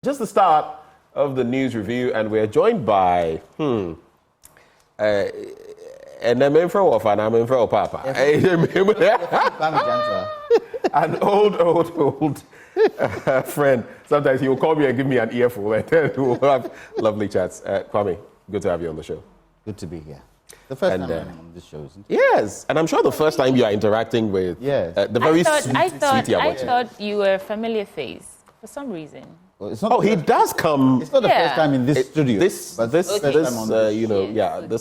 Just the start of the news review, and we're joined by and I'm in for and I'm in for Papa. An old friend. Sometimes he will call me and give me an earful, and then we'll have lovely chats. Kwame, good to have you on the show. Good to be here. The first time I'm on this show, isn't it? Yes, and I'm sure the first time you are interacting with the very sweetie. I thought you were a familiar face for some reason. Well, it's not he does come. It's not the first time in this studio. This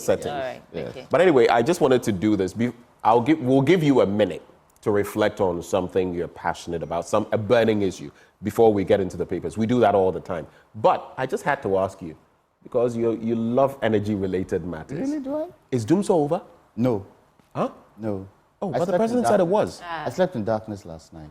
setting. Right, okay. But anyway, I just wanted to do this. We'll give you a minute to reflect on something you're passionate about, a burning issue, before we get into the papers. We do that all the time. But I just had to ask you, because you love energy-related matters. Really, do I? Is doomsday over? No. Huh? No. Oh, but the president said it was. I slept in darkness last night.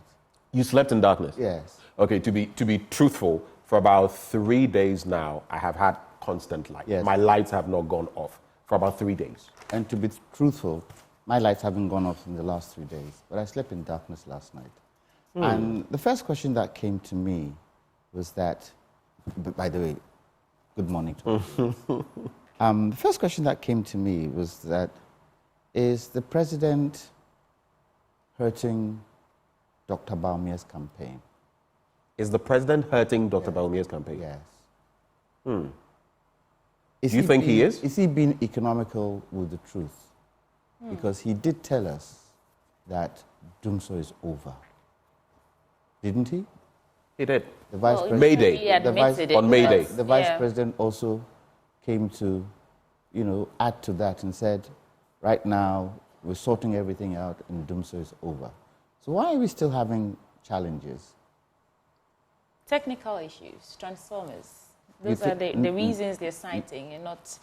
You slept in darkness? Yes. Okay, to be truthful, for about 3 days now, I have had constant light. Yes. My lights have not gone off for about 3 days. And to be truthful, my lights haven't gone off in the last 3 days, but I slept in darkness last night. And the first question that came to me was that, by the way, good morning to you. The first question that came to me was that, is the president hurting Dr. Bawumia's campaign? Is the president hurting Dr. Bawumia's campaign? Yes. Do you think he is? Is he being economical with the truth? Because he did tell us that doomsday is over. Didn't he? He did. The vice president. May Day. He admitted on May Day. The vice president also came to, add to that and said, right now we're sorting everything out and doomsday is over. So why are we still having challenges? Technical issues, transformers. Those are the reasons they're citing, and not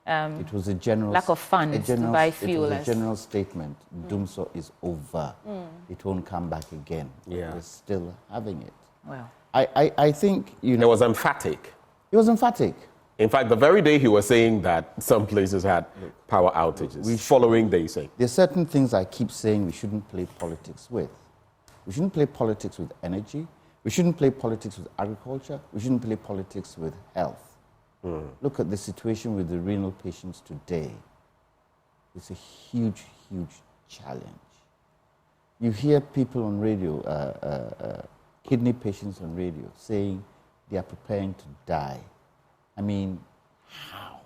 it was a general lack of funds to buy fuel. It was a general statement. Doomsday is over. It won't come back again. Yeah. We're still having it. Well, I think, It was emphatic. It was emphatic. In fact, the very day he was saying that some places had power outages, following day saying. There are certain things I keep saying we shouldn't play politics with. We shouldn't play politics with energy. We shouldn't play politics with agriculture. We shouldn't play politics with health. Look at the situation with the renal patients today. It's a huge, huge challenge. You hear people on radio, kidney patients on radio, saying they are preparing to die. I mean, how?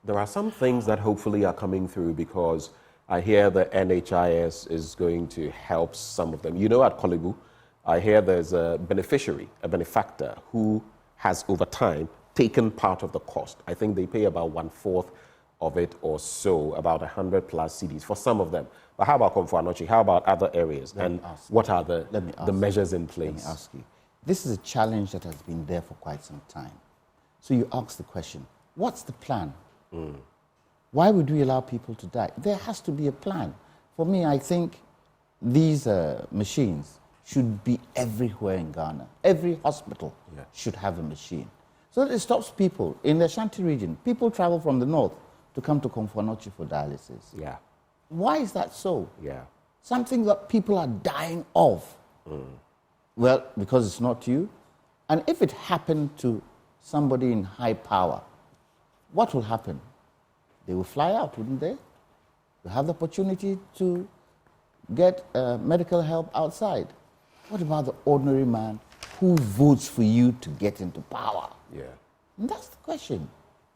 There are some things that hopefully are coming through, because I hear the NHIS is going to help some of them. At Kolebu, I hear there's a benefactor, who has over time taken part of the cost. I think they pay about 1/4 of it or so, about 100 plus CDs for some of them. But how about Akufo-Addo? How about other areas? And what are the measures in place? Let me ask you. This is a challenge that has been there for quite some time. So you ask the question, what's the plan? Why would we allow people to die? There has to be a plan. For me, I think these machines should be everywhere in Ghana. Every hospital should have a machine. So that it stops people in the Ashanti region. People travel from the north to come to Akufo-Addo for dialysis. Yeah. Why is that so? Yeah. Something that people are dying of. Well, because it's not you. And if it happened to somebody in high power, what will happen? They will fly out, wouldn't they? They'll have the opportunity to get medical help outside. What about the ordinary man who votes for you to get into power? Yeah. And that's the question.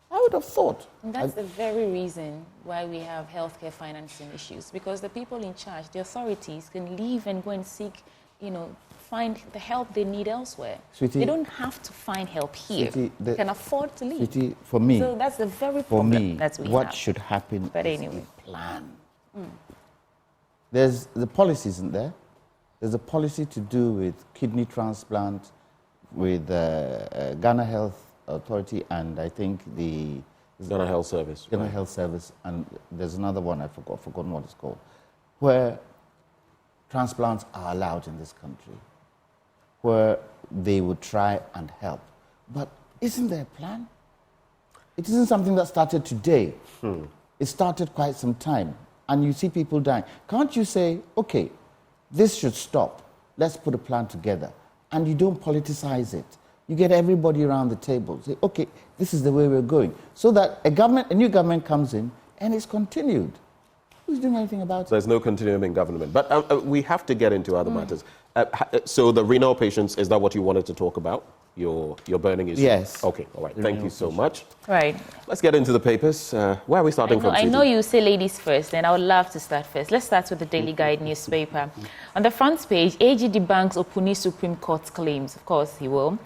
I would have thought. and that's the very reason why we have healthcare financing issues, because the people in charge, the authorities, can leave and go and seek, find the help they need elsewhere. Sweetie, they don't have to find help here. Sweetie, they can afford to leave. Sweetie, for me, so that's the very problem that we have. what should happen But is anyway. a plan. There's the policy, isn't there? There's a policy to do with kidney transplant, with Ghana Health Authority, and I think the Ghana Health Service. Ghana Health Service, and there's another one, I've forgotten what it's called, where transplants are allowed in this country, where they would try and help. But isn't there a plan? It isn't something that started today. It started quite some time, and you see people dying. Can't you say, okay, this should stop. Let's put a plan together. And you don't politicize it. You get everybody around the table. Say, okay, this is the way we're going. So that a new government comes in and it's continued. Who's doing anything about it? There's no continuum in government. But we have to get into other matters. So the renal patients, is that what you wanted to talk about? Your burning issue? Yes. Okay, all right. Thank you so much. Right. Let's get into the papers. Where are we starting from? I know you say ladies first, and I would love to start first. Let's start with the Daily Guide newspaper. On the front page, AG debunks Opuni Supreme Court's claims. Of course, he will.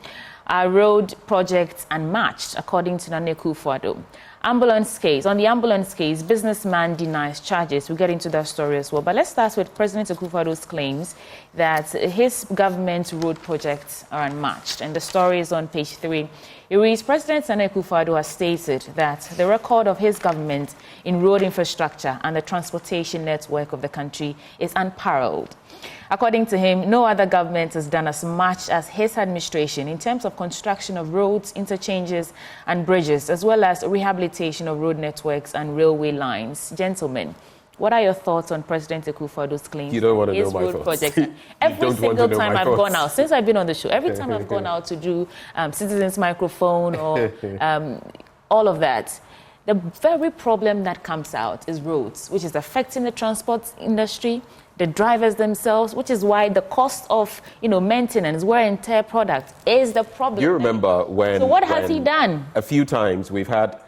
Road projects unmatched, according to Akufo-Addo. Ambulance case. On the ambulance case, businessman denies charges. We'll get into that story as well. But let's start with President Akufo-Addo's claims that his government's road projects are unmatched. And the story is on page 3. It reads, President Akufo-Addo has stated that the record of his government in road infrastructure and the transportation network of the country is unparalleled. According to him, no other government has done as much as his administration in terms of construction of roads, interchanges and bridges, as well as rehabilitation of road networks and railway lines. Gentlemen, what are your thoughts on President Akufo-Addo's claims? You don't want to his know my road thoughts. projects? Every single time I've gone out, since I've been on the show, every time I've gone out to do Citizens Microphone or all of that, the very problem that comes out is roads, which is affecting the transport industry, the drivers themselves, which is why the cost of, maintenance, wear and tear product is the problem. You remember when... So what has he done? A few times we've had...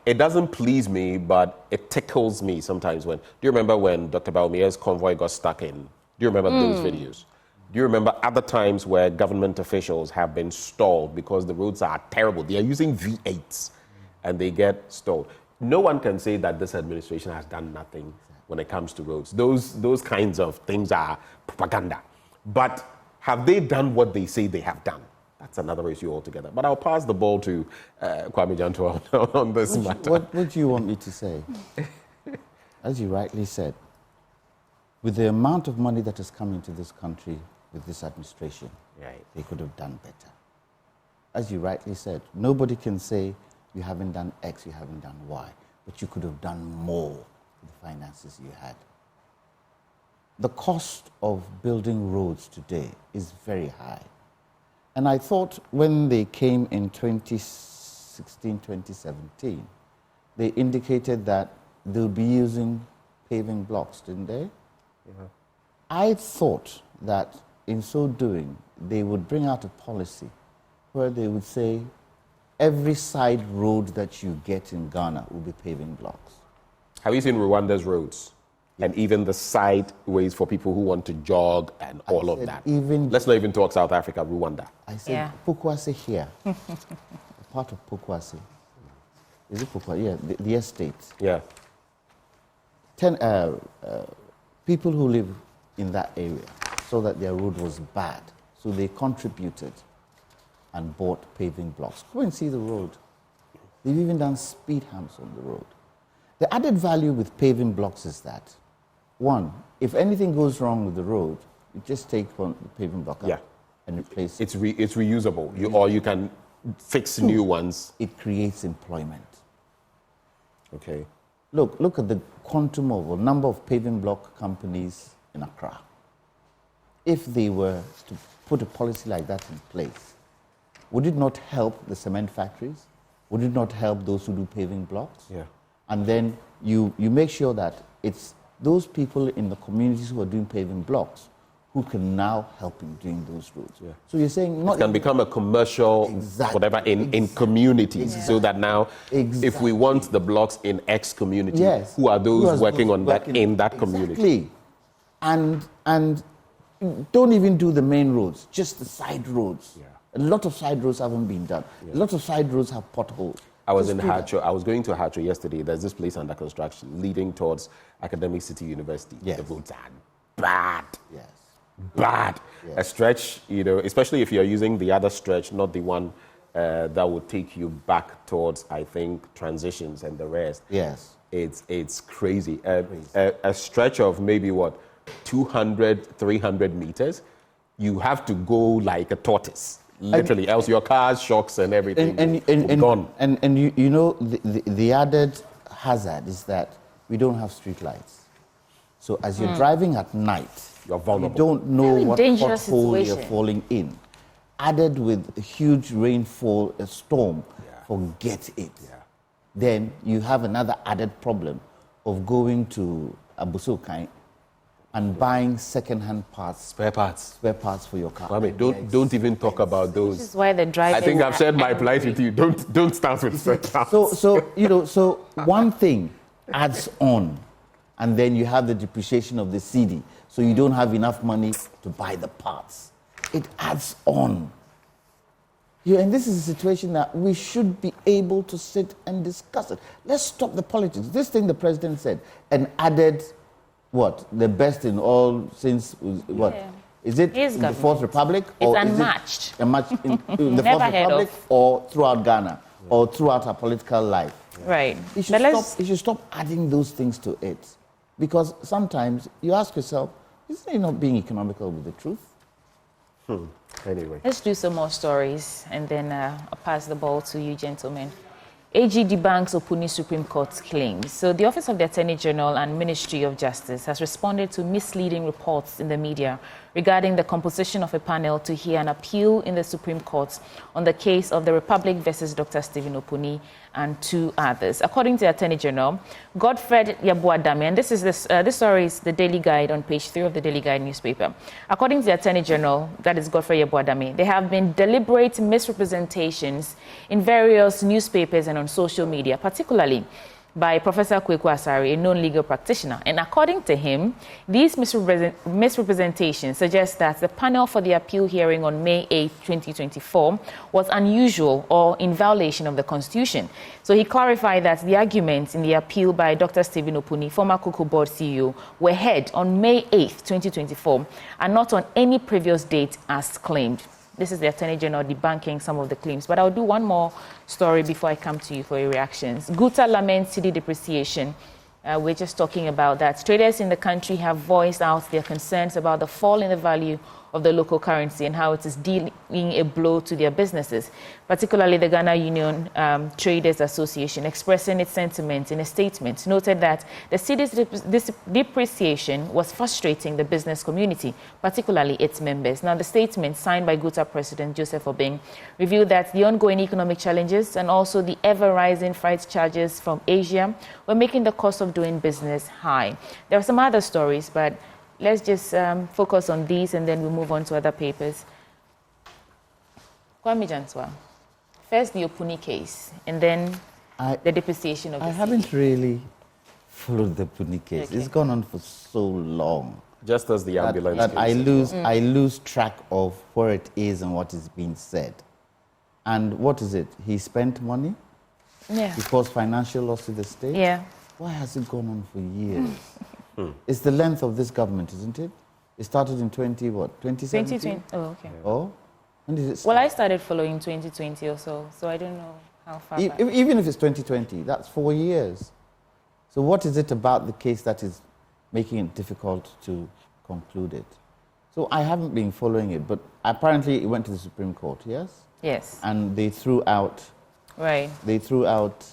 It doesn't please me, but it tickles me sometimes when... Do you remember when Dr Bawumia's convoy got stuck in? Do you remember those videos? Do you remember other times where government officials have been stalled because the roads are terrible? They are using V8s and they get stalled. No one can say that this administration has done nothing when it comes to roads. Those kinds of things are propaganda. But have they done what they say they have done? That's another issue altogether. But I'll pass the ball to Kwame Jantuah on this matter. What do you want me to say? As you rightly said, with the amount of money that has come into this country with this administration, they could have done better. As you rightly said, nobody can say you haven't done X, you haven't done Y, but you could have done more with the finances you had. The cost of building roads today is very high. And I thought when they came in 2016, 2017, they indicated that they'll be using paving blocks, didn't they? Yeah. I thought that in so doing, they would bring out a policy where they would say every side road that you get in Ghana will be paving blocks. Have you seen Rwanda's roads? And even the side ways for people who want to jog and all of that. Let's not even talk South Africa, Rwanda. I said, Pokwase here, a part of Pokwase. Is it Pokwase? Yeah, the estate. Yeah. People who live in that area saw that their road was bad, so they contributed and bought paving blocks. Go and see the road. They've even done speed humps on the road. The added value with paving blocks is that, one, if anything goes wrong with the road, you just take the paving block up and replace it. It's reusable, or you can fix new ones. It creates employment. Okay. Look at the quantum of, or number of paving block companies in Accra. If they were to put a policy like that in place, would it not help the cement factories? Would it not help those who do paving blocks? Yeah. And then you make sure that it's those people in the communities who are doing paving blocks who can now help in doing those roads. Yeah. So you're saying... It can become a commercial, whatever, in communities, so that now, if we want the blocks in X community, who are those working on that in that community? And don't even do the main roads, just the side roads. Yeah. A lot of side roads haven't been done. Yeah. A lot of side roads have potholes. I was in Hacho. I was going to Hacho yesterday. There's this place under construction leading towards Academic City University. Yes. The roads are bad. Yes. Bad. Yes. A stretch, especially if you're using the other stretch, not the one that would take you back towards, I think, transitions and the rest. Yes. It's crazy. A stretch of maybe, 200, 300 meters, you have to go like a tortoise. Literally, else your car's shocks and everything gone. And the added hazard is that we don't have street lights. So as you're driving at night, you're vulnerable. You don't know what pothole you're falling in. added with a huge rainfall, a storm, forget it. Yeah. Then you have another added problem of going to Abusukai and buying second-hand parts, spare parts for your car. I mean, don't even talk about those. This is why the drivers. I think I've shared my plight with you. Don't start with spare parts. So one thing adds on, and then you have the depreciation of the cedi. So you don't have enough money to buy the parts. It adds on. And this is a situation that we should be able to sit and discuss it. Let's stop the politics. This thing the president said, and added, what? The best in all since, what? Yeah. Is it in the Fourth Republic? It's unmatched. In the Fourth Republic or throughout Ghana or throughout our political life? Right. You should stop adding those things to it. Because sometimes you ask yourself, isn't it not being economical with the truth? Anyway. Let's do some more stories, and then I'll pass the ball to you, gentlemen. AG debunks Opuni Supreme Court's claims. So the Office of the Attorney General and Ministry of Justice has responded to misleading reports in the media regarding the composition of a panel to hear an appeal in the Supreme Court on the case of the Republic versus Dr. Stephen Opuni and 2 others. According to the Attorney General, Godfred Yabuadame, and this story is the Daily Guide on page 3 of the Daily Guide newspaper. According to the Attorney General, that is Godfred Yabuadame, there have been deliberate misrepresentations in various newspapers and on social media, particularly by Professor Kweku Asare, a known legal practitioner. And according to him, these misrepresentations suggest that the panel for the appeal hearing on May 8, 2024 was unusual or in violation of the Constitution. So he clarified that the arguments in the appeal by Dr. Stephen Opuni, former Cocoa Board CEO, were heard on May 8, 2024 and not on any previous date as claimed. This is the Attorney General debunking some of the claims. But I'll do one more story before I come to you for your reactions. Guta laments cedi depreciation. We're just talking about that. Traders in the country have voiced out their concerns about the fall in the value of the local currency and how it is dealing a blow to their businesses, particularly the Ghana Union Traders Association, expressing its sentiments in a statement, noted that the cedi's depreciation was frustrating the business community, particularly its members. Now, the statement signed by Guta President Joseph Obeng revealed that the ongoing economic challenges and also the ever-rising freight charges from Asia were making the cost of doing business high. There are some other stories, but let's just focus on these and then we'll move on to other papers. Kwame Jantuah, first the Opuni case and then the depreciation of the I haven't really followed the Opuni case. Okay. It's gone on for so long. Just as the ambulance that case. I lose track of where it is and what is being said. And what is it? He spent money? Yeah. He caused financial loss to the state? Yeah. Why has it gone on for years? It's the length of this government, isn't it? It started in 2017? 2020. Oh, okay. Oh? When did it start? Well, I started following 2020 or so I don't know how far back. Even if it's 2020, that's 4 years. So what is it about the case that is making it difficult to conclude it? So I haven't been following it, but apparently it went to the Supreme Court, yes? Yes. And they threw out... Right. They threw out...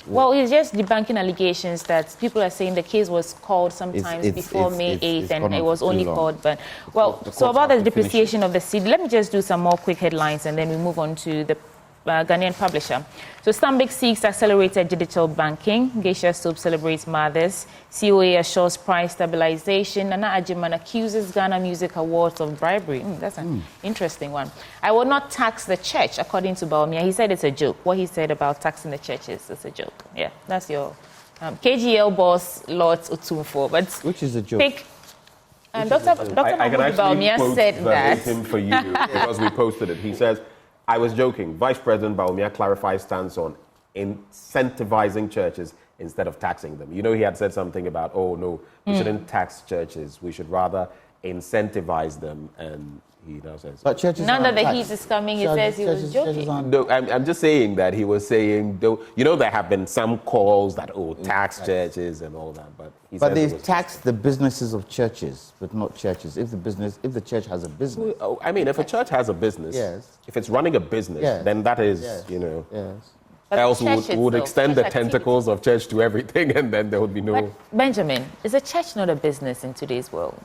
Well, it's just debunking allegations that people are saying the case was called sometimes before May 8th and it was only called. But, well, so about the depreciation of the cedi, let me just do some more quick headlines and then we move on to the Ghanaian publisher. So Stanbic seeks accelerated digital banking. Geisha Soap celebrates mothers. COA assures price stabilization. Nana Ajiman accuses Ghana Music Awards of bribery. That's an interesting one. I will not tax the church, according to Bawumia. He said it's a joke. What he said about taxing the churches is a joke. Yeah, that's your KGL boss, Lord Otumfo. But which is a joke. Dr. Bawumia said that. For you because we posted it. He says, I was joking. Vice President Bawumia clarifies stance on incentivizing churches instead of taxing them. You know, he had said something about, oh, no, we shouldn't tax churches. We should rather incentivize them. And he now says... But churches now that the heat is coming, he says he was joking. No, I'm just saying that he was saying, you know, there have been some calls that, tax churches and all that. But they tax the businesses of churches, but not churches. If the church has a business. I mean, if a church has a business, yes. If it's running a business, then that is, you know. Yes. Else we church would itself, extend the church tentacles of church to everything, and then there would be no... But Benjamin, is a church not a business in today's world?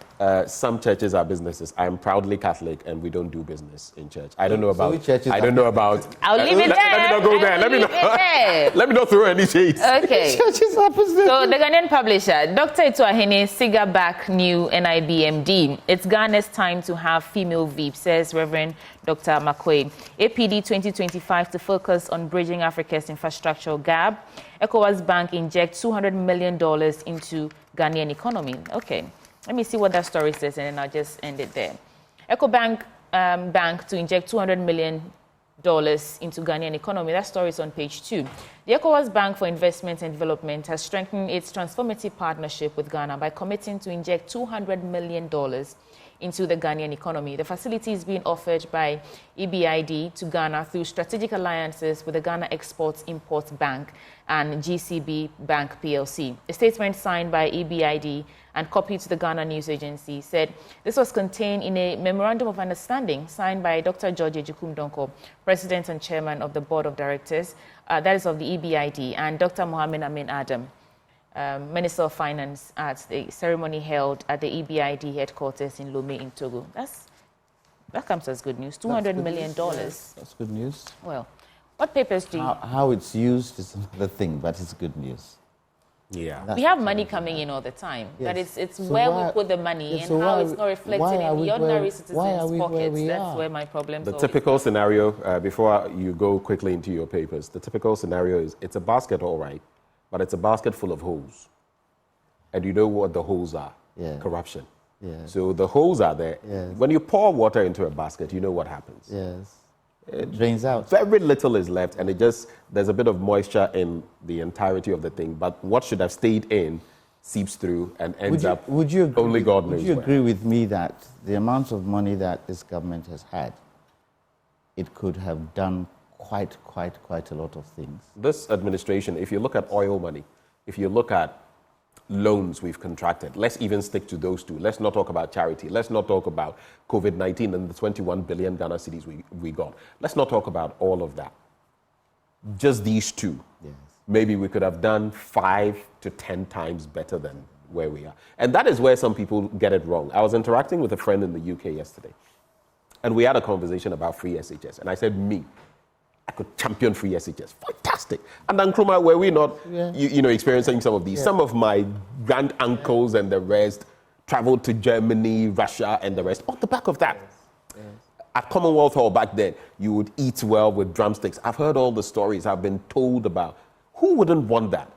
Some churches are businesses. I am proudly Catholic, and we don't do business in church. I don't know about... which churches I don't know about... I'll leave it there. Let me not go there. Let me not throw any shades. Okay. Churches are business. So the Ghanaian publisher, Dr. Ituahene, Siga back new NIBMD. It's Ghana's time to have female VP, says Reverend Dr. Makwe. APD 2025 to focus on bridging Africa's infrastructural gap. ECOWAS Bank injects $200 million into Ghanaian economy. Okay, let me see what that story says, and then I'll just end it there. EcoBank Bank to inject $200 million into Ghanaian economy. That story is on page 2. The ECOWAS Bank for Investment and Development has strengthened its transformative partnership with Ghana by committing to inject $200 million into the Ghanaian economy. The facility is being offered by EBID to Ghana through strategic alliances with the Ghana Export-Import Bank and GCB Bank PLC. A statement signed by EBID and copied to the Ghana News Agency said this was contained in a memorandum of understanding signed by Dr. George Ejikun-Donko, President and Chairman of the Board of Directors, that is of the EBID, and Dr. Mohamed Amin Adam, Minister of Finance, at the ceremony held at the EBID headquarters in Lomé in Togo. That comes as good news. $200 million. Yes, that's good news. Well, what papers do you... How it's used is another thing, but it's good news. Yeah. We have money coming in all the time. Yes. That it's So where why- we put the money yes, and so how why it's not reflected why in are the we ordinary why citizens' are we where pockets. we That's are? where my problems The always typical come. scenario, before you go quickly into your papers, the typical scenario is it's a basket, all right, but it's a basket full of holes. And you know what the holes are? Yeah. Corruption. Yeah. So the holes are there. Yes. When you pour water into a basket, you know what happens. Yes. It drains out. Very little is left, and there's a bit of moisture in the entirety of the thing. But what should have stayed in seeps through and ends up Would you agree, only God knows Would you where. agree with me that the amount of money that this government has had, it could have done quite a lot of things? This administration, if you look at oil money, if you look at loans we've contracted, let's even stick to those two. Let's not talk about charity. Let's not talk about COVID-19 and the 21 billion Ghana cedis we got. Let's not talk about all of that. Just these two. Yes. Maybe we could have done 5 to 10 times better than where we are. And that is where some people get it wrong. I was interacting with a friend in the UK yesterday, and we had a conversation about free SHS. And I said, I could champion free SHS. Fantastic. And then, Nkrumah, were we not experiencing some of these? Yeah. Some of my grand uncles and the rest traveled to Germany, Russia, and the rest on the back of that. Yes. At Commonwealth Hall back then, you would eat well with drumsticks. I've heard all the stories I've been told about. Who wouldn't want that?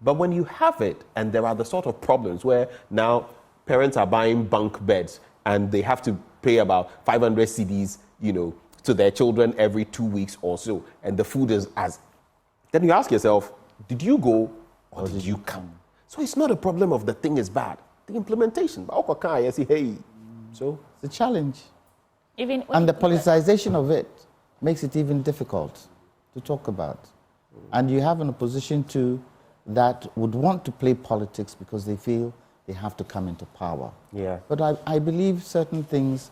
But when you have it, and there are the sort of problems where now parents are buying bunk beds and they have to pay about 500 cedis, to their children every 2 weeks or so, and the food is then you ask yourself, did you go or did you come? So it's not a problem of the thing is bad. The implementation. So it's a challenge. And the politicization of it makes it even difficult to talk about. And you have an opposition too that would want to play politics because they feel they have to come into power. Yeah. But I believe certain things,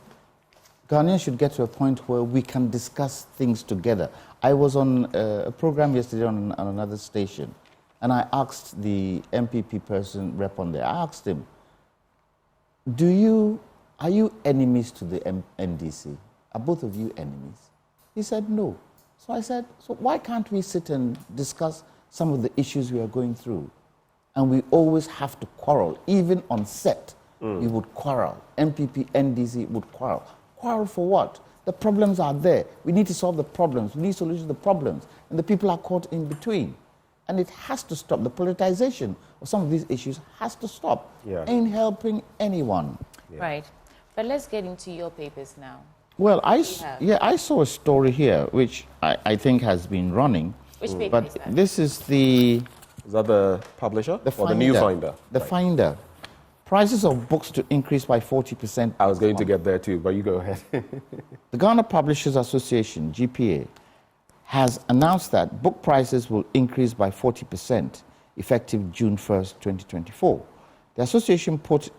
Ghanaians should get to a point where we can discuss things together. I was on a program yesterday on another station, and I asked the MPP person rep on there, I asked him, are you enemies to the NDC? Are both of you enemies? He said no. So I said, so why can't we sit and discuss some of the issues we are going through? And we always have to quarrel. Even on set, we would quarrel. MPP, NDC would quarrel. Quarrel for what? The problems are there. We need to solve the problems. We need solutions to the problems. And the people are caught in between. And it has to stop. The politicization of some of these issues has to stop. Yeah. Ain't helping anyone. Yeah. Right. But let's get into your papers now. Well, I saw a story here, which I think has been running. Which paper but is that? This is the... Is that the publisher The or the new finder? The Finder. Prices of books to increase by 40%. I was going to get there too, but you go ahead. The Ghana Publishers Association, GPA, has announced that book prices will increase by 40% effective June 1st, 2024. The association put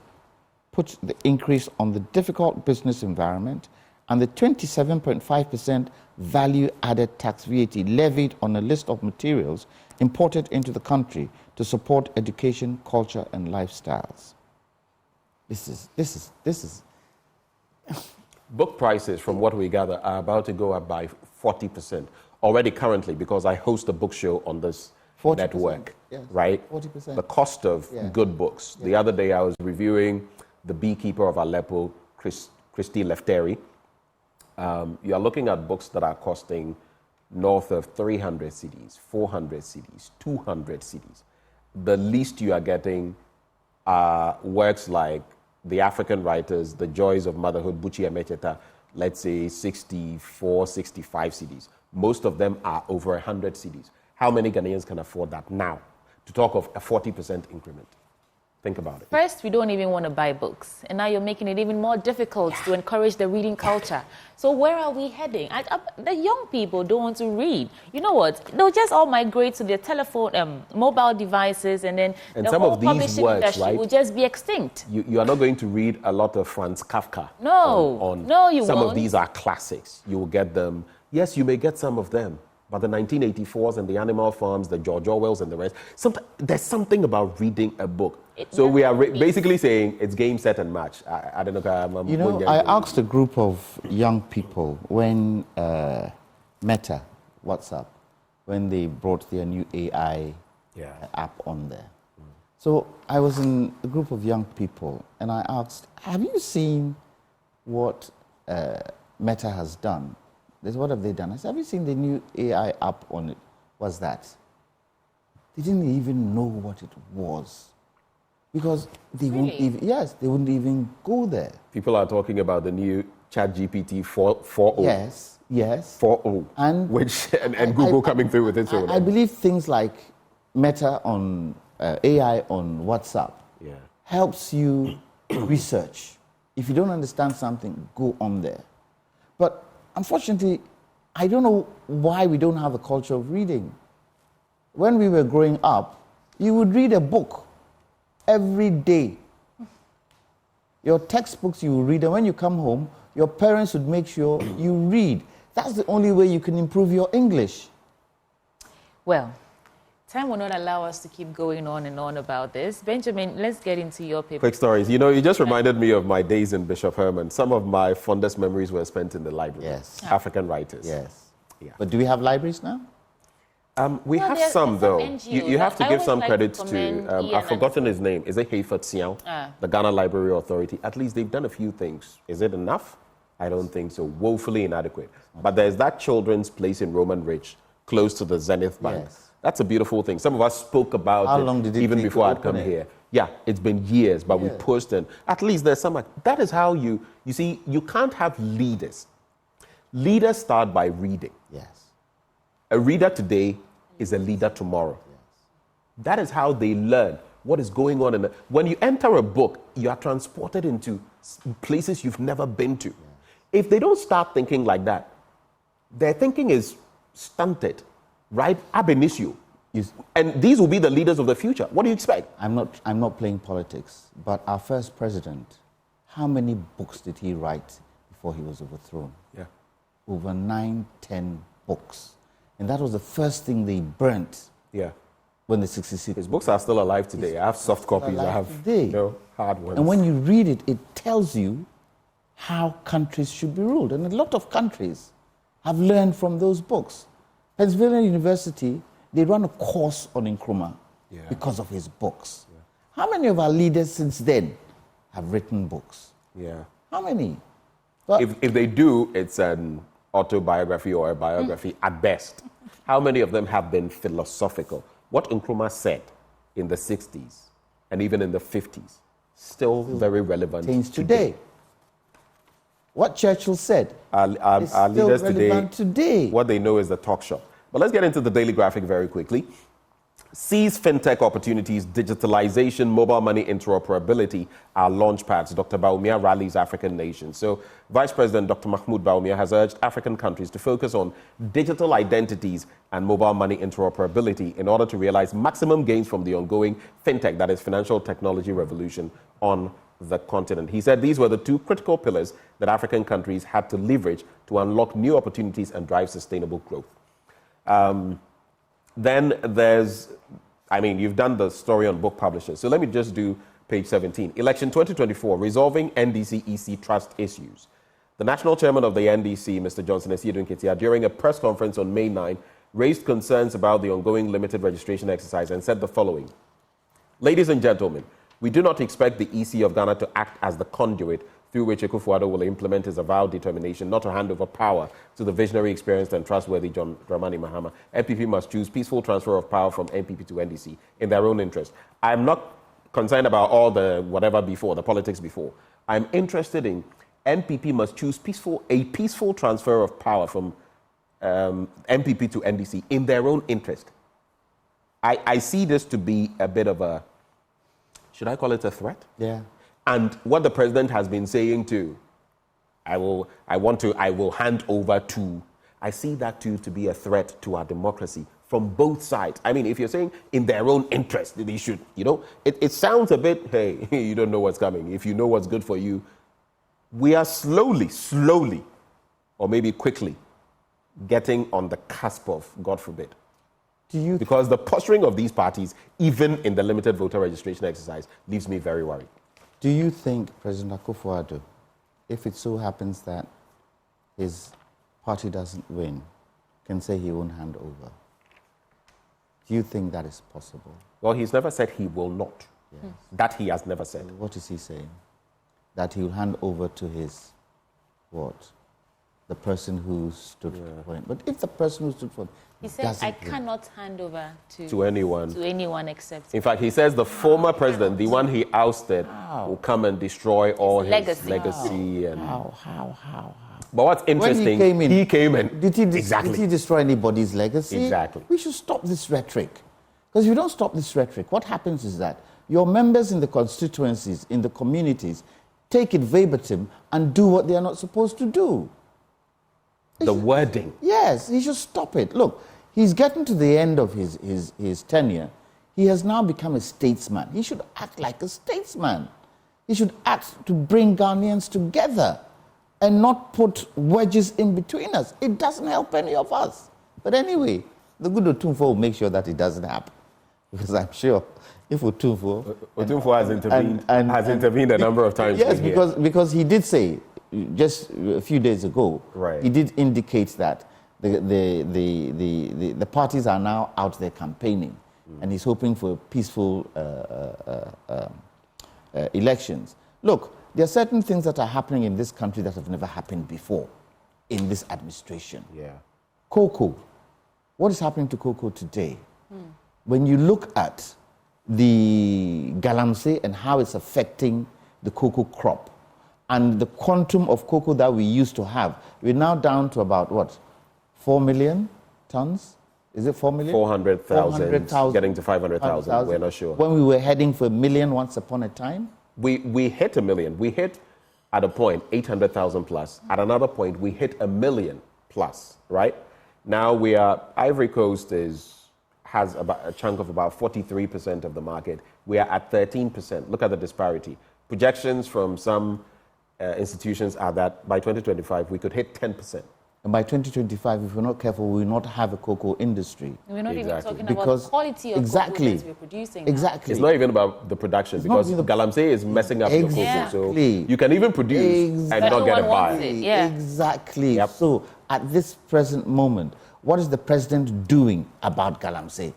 the increase on the difficult business environment and the 27.5% value-added tax VAT levied on a list of materials imported into the country to support education, culture, and lifestyles. This is. Book prices, from what we gather, are about to go up by 40% already currently, because I host a book show on this 40%, network, yes, right? 40%. The cost of good books. The other day I was reviewing The Beekeeper of Aleppo, Christy Lefteri. You are looking at books that are costing north of 300 CDs, 400 CDs, 200 CDs. The least you are getting are works like The African Writers, The Joys of Motherhood, Buchi Emecheta, let's say 64, 65 CDs. Most of them are over 100 CDs. How many Ghanaians can afford that now? To talk of a 40% increment. Think about it. First, we don't even want to buy books. And now you're making it even more difficult to encourage the reading culture. So where are we heading? The young people don't want to read. You know what? They'll just all migrate to their telephone, mobile devices, and then the some whole of these publishing works, industry right, will just be extinct. You are not going to read a lot of Franz Kafka. No, no, you some won't. of these are classics. You will get them. Yes, you may get some of them. But the 1984s and the Animal Farms, the George Orwells and the rest, there's something about reading a book. So we are basically saying it's game, set, and match. I don't know. You know, I asked a group of young people when Meta, WhatsApp, when they brought their new AI app on there. So I was in a group of young people, and I asked, have you seen what Meta has done? What have they done? I said, have you seen the new AI app on it? What's that? They didn't even know what it was. Because they wouldn't even, they wouldn't even go there. People are talking about the new ChatGPT 4.0. Yes. 4.0. And Google coming through with its own. I believe things like Meta on AI on WhatsApp helps you research. If you don't understand something, go on there. But unfortunately, I don't know why we don't have a culture of reading. When we were growing up, you would read a book every day. Your textbooks you would read, and when you come home, your parents would make sure you read. That's the only way you can improve your English. Well, time will not allow us to keep going on and on about this. Benjamin, let's get into your paper. Quick stories. You know, you just reminded me of my days in Bishop Herman. Some of my fondest memories were spent in the library. Yes. African writers. Yes. Yeah. But do we have libraries now? We have some, though. You have to give some credit to, I've forgotten his name. Is it Hayford Siao? The Ghana Library Authority. At least they've done a few things. Is it enough? I don't think so. Woefully inadequate. But there's that children's place in Roman Ridge, close to the Zenith Bank. Yes. That's a beautiful thing. Some of us spoke about How long did it even take before to I'd come open it? here. Yeah, it's been years, but we pushed, and at least there's some. That is how you see, you can't have leaders. Leaders start by reading. Yes. A reader today is a leader tomorrow. Yes. That is how they learn what is going on. When you enter a book, you are transported into places you've never been to. Yes. If they don't start thinking like that, their thinking is stunted, right? Ab initio. And these will be the leaders of the future. What do you expect? I'm not playing politics, but our first president, how many books did he write before he was overthrown? Yeah. Over 9, 10 books. And that was the first thing they burnt. Yeah. When the 66. His books are still alive today. I have soft copies. I have hard ones. And when you read it, it tells you how countries should be ruled. And a lot of countries have learned from those books. Pennsylvania University, they run a course on Nkrumah because of his books. Yeah. How many of our leaders since then have written books? Yeah. How many? But if they do, it's an autobiography or a biography at best. How many of them have been philosophical? What Nkrumah said in the 60s and even in the 50s, still very relevant today. What Churchill said our leaders today. What they know is the talk shop. But let's get into the Daily Graphic very quickly. Seize fintech opportunities, digitalization, mobile money interoperability are launchpads. Dr Bawumia rallies African nations. So Vice President Dr Mahmoud Bawumia has urged African countries to focus on digital identities and mobile money interoperability in order to realize maximum gains from the ongoing fintech, that is financial technology revolution, on the continent. He said these were the two critical pillars that African countries had to leverage to unlock new opportunities and drive sustainable growth. Then there's, I mean, you've done the story on book publishers. So let me just do page 17. Election 2024, resolving NDC-EC trust issues. The national chairman of the NDC, Mr. Johnson Esiedun Ketia, during a press conference on May 9, raised concerns about the ongoing limited registration exercise and said the following. Ladies and gentlemen, we do not expect the EC of Ghana to act as the conduit through which Akufo-Addo will implement his avowed determination not to hand over power to the visionary, experienced and trustworthy John Dramani Mahama. NPP must choose peaceful transfer of power from NPP to NDC in their own interest. I'm not concerned about all the whatever before, the politics before. I'm interested in NPP must choose a peaceful transfer of power from NPP to NDC in their own interest. I see this to be a bit of a, should I call it a threat? Yeah. And what the president has been saying too, I will hand over to, I see that too to be a threat to our democracy from both sides. I mean, if you're saying in their own interest, they should, you know, it sounds a bit, hey, you don't know what's coming. If you know what's good for you, we are slowly, or maybe quickly, getting on the cusp of, God forbid. Because the posturing of these parties, even in the limited voter registration exercise, leaves me very worried. Do you think President Akufo-Addo, if it so happens that his party doesn't win, can say he won't hand over? Do you think that is possible? Well, he's never said he will not. Yes. That he has never said. What is he saying? That he will hand over to his, what? The person who stood for him. But if the person who stood for him, he said, I cannot hand over to anyone except. In fact, he says the former president, the one he ousted, will come and destroy all his legacy. How? But what's interesting, when he came in. Did he destroy anybody's legacy? Exactly. We should stop this rhetoric. Because if you don't stop this rhetoric, what happens is that your members in the constituencies, in the communities, take it verbatim and do what they are not supposed to do. The wording. Yes, he should stop it. Look, he's getting to the end of his tenure. He has now become a statesman. He should act like a statesman. He should act to bring Ghanaians together and not put wedges in between us. It doesn't help any of us. But anyway, the good Otumfuo will make sure that it doesn't happen. Because I'm sure if Otumfuo has intervened a number of times. Yes, because he did say, just a few days ago, right, he did indicate that the parties are now out there campaigning, and he's hoping for peaceful elections. Look, there are certain things that are happening in this country that have never happened before in this administration. Yeah. Cocoa. What is happening to cocoa today? When you look at the galamsey and how it's affecting the cocoa crop, and the quantum of cocoa that we used to have, we're now down to about, what, 4 million tons? Is it 4 million? 400,000, getting to 500,000, we're not sure. When we were heading for 1 million once upon a time? We hit 1 million. We hit, at a point, 800,000 plus. At another point, we hit 1 million plus, right? Now we are, Ivory Coast has about a chunk of about 43% of the market. We are at 13%. Look at the disparity. Projections from some institutions are that by 2025 we could hit 10%. And by 2025, if we're not careful, we will not have a cocoa industry. We're not even talking about the quality of cocoa that we're producing. Exactly. It's not even about the production, because galamsey is messing up your cocoa. So you can even produce and not get a buyer. Exactly. Yep. So at this present moment, what is the president doing about galamsey?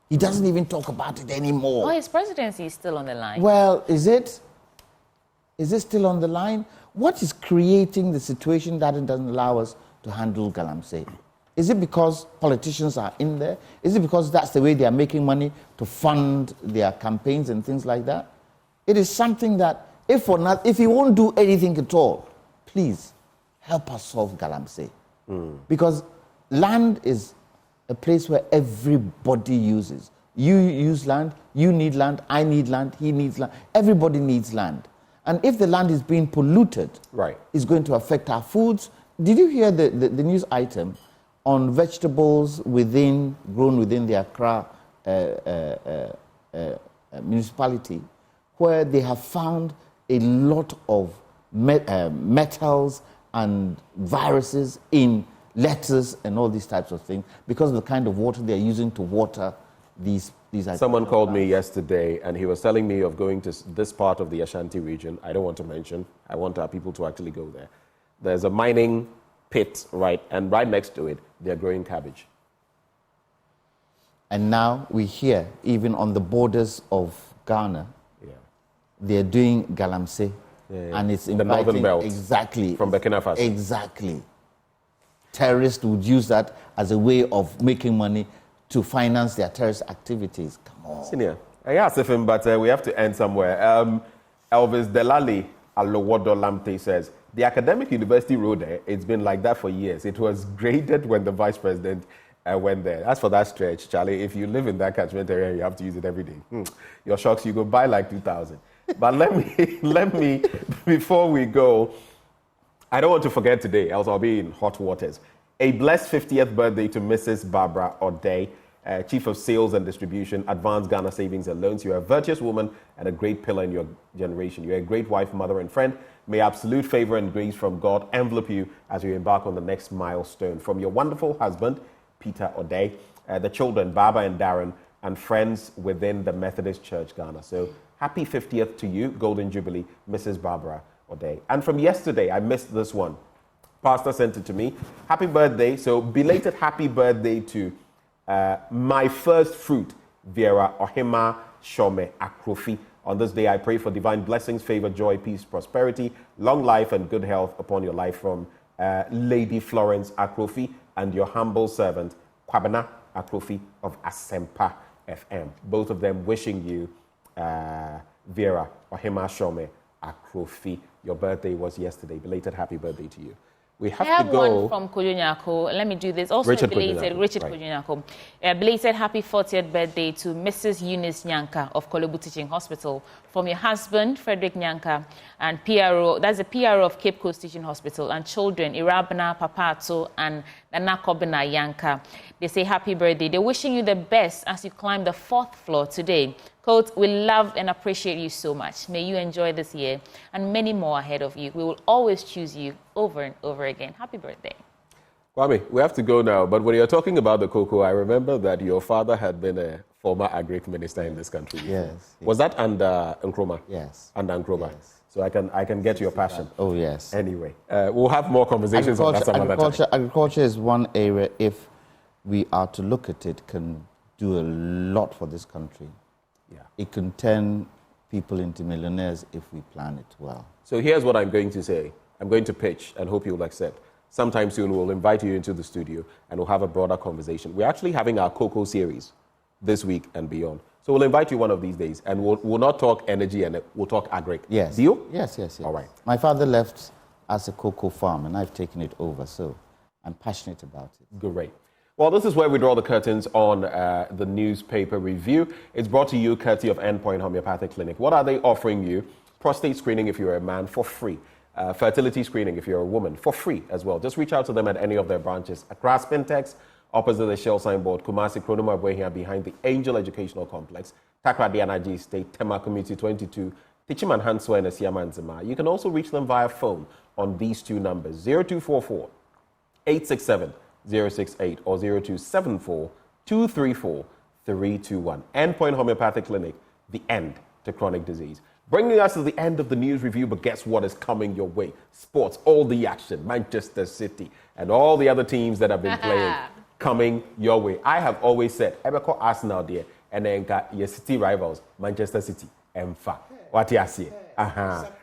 He doesn't even talk about it anymore. Oh, his presidency is still on the line. Well, is it? Is it still on the line? What is creating the situation that it doesn't allow us to handle galamsey? Is it because politicians are in there? Is it because that's the way they are making money to fund their campaigns and things like that? It is something that, if he won't do anything at all, please help us solve galamsey. Because land is a place where everybody uses. You use land, you need land, I need land, he needs land. Everybody needs land. And if the land is being polluted, it's going to affect our foods. Did you hear the news item on vegetables grown within the Accra municipality, where they have found a lot of metals and viruses in lettuce and all these types of things because of the kind of water they're using to water these Someone called me yesterday and he was telling me of going to this part of the Ashanti region. I don't want to mention. I want our people to actually go there. There's a mining pit, right, and right next to it, they're growing cabbage. And now we hear, even on the borders of Ghana, they're doing galamsey. And it's in the northern belt. Exactly. From Burkina Faso. Exactly. Terrorists would use that as a way of making money to finance their terrorist activities. Come on. Senior, I asked him, but we have to end somewhere. Elvis Delali Alowodo Lamte says, the academic university road there, it's been like that for years. It was graded when the vice president went there. As for that stretch, Charlie, if you live in that catchment area, you have to use it every day. Your shocks, you go buy like 2,000. But let me, before we go, I don't want to forget today, else I'll be in hot waters. A blessed 50th birthday to Mrs. Barbara O'Day, Chief of Sales and Distribution, Advanced Ghana Savings and Loans. You're a virtuous woman and a great pillar in your generation. You're a great wife, mother, and friend. May absolute favor and grace from God envelop you as you embark on the next milestone. From your wonderful husband, Peter O'Day, the children, Baba and Darren, and friends within the Methodist Church Ghana. So happy 50th to you, Golden Jubilee, Mrs. Barbara O'Day. And from yesterday, I missed this one. Pastor sent it to me. Happy birthday. So belated happy birthday to my first fruit, Vera Ohima Shome Akrofi. On this day, I pray for divine blessings, favor, joy, peace, prosperity, long life, and good health upon your life from Lady Florence Akrofi and your humble servant, Kwabena Akrofi of Asempa FM. Both of them wishing you, Vera Ohima Shome Akrofi. Your birthday was yesterday. Belated happy birthday to you. We have to go. One from Kojunyako. Let me do this. Also Richard belated, Richard Kojunyako. Belated happy 40th birthday to Mrs. Eunice Nyanka of Kolebu Teaching Hospital. From your husband, Frederick Nyanka, and PRO, that's the PRO of Cape Coast Teaching Hospital, and children, Irabna Papato and Nana Kobina Yanka. They say happy birthday. They're wishing you the best as you climb the 4th floor today. Quote, we love and appreciate you so much. May you enjoy this year and many more ahead of you. We will always choose you over and over again. Happy birthday. Kwame, we have to go now. But when you're talking about the cocoa, I remember that your father had been a former Agric minister in this country. Yes. Was that under Nkrumah? Yes. Under Nkrumah. Yes. So I can get your passion. Oh, yes. Anyway, we'll have more conversations on that some other time. Agriculture is one area, if we are to look at it, can do a lot for this country. Yeah. It can turn people into millionaires if we plan it well. So here's what I'm going to say. I'm going to pitch and hope you'll accept. Sometime soon we'll invite you into the studio and we'll have a broader conversation. We're actually having our Cocoa series this week and beyond. So we'll invite you one of these days and we'll not talk energy and we'll talk Agric. Yes. Deal? Yes. All right. My father left as a cocoa farm and I've taken it over, so I'm passionate about it. Great. Well, this is where we draw the curtains on the newspaper review. It's brought to you courtesy of Endpoint Homeopathic Clinic. What are they offering you? Prostate screening if you're a man for free. Fertility screening if you're a woman for free as well. Just reach out to them at any of their branches. Accra Spintex, opposite the Shell signboard, Kumasi Kronoma Bwehia behind the Angel Educational Complex, Takra Dianaji State, Tema Community 22, Tichiman Hanswa and Asiaman Zima. You can also reach them via phone on these two numbers, 0244 867 068 or 0274 234 321. Endpoint Homeopathic Clinic, the end to chronic disease. Bringing us to the end of the news review, but guess what is coming your way? Sports, all the action, Manchester City, and all the other teams that have been playing coming your way. I have always said, Ebeko Arsenal there, and then got your city rivals, Manchester City, Emfa. What you say?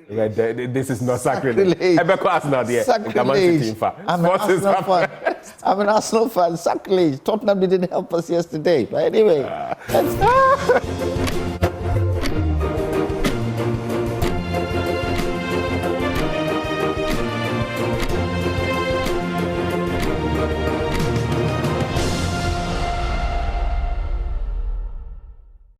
This is not sacrilege. Ebeko Arsenal there, Man City, Emfa. I'm an Arsenal fan. Sacrilege. Tottenham didn't help us yesterday. But anyway, let's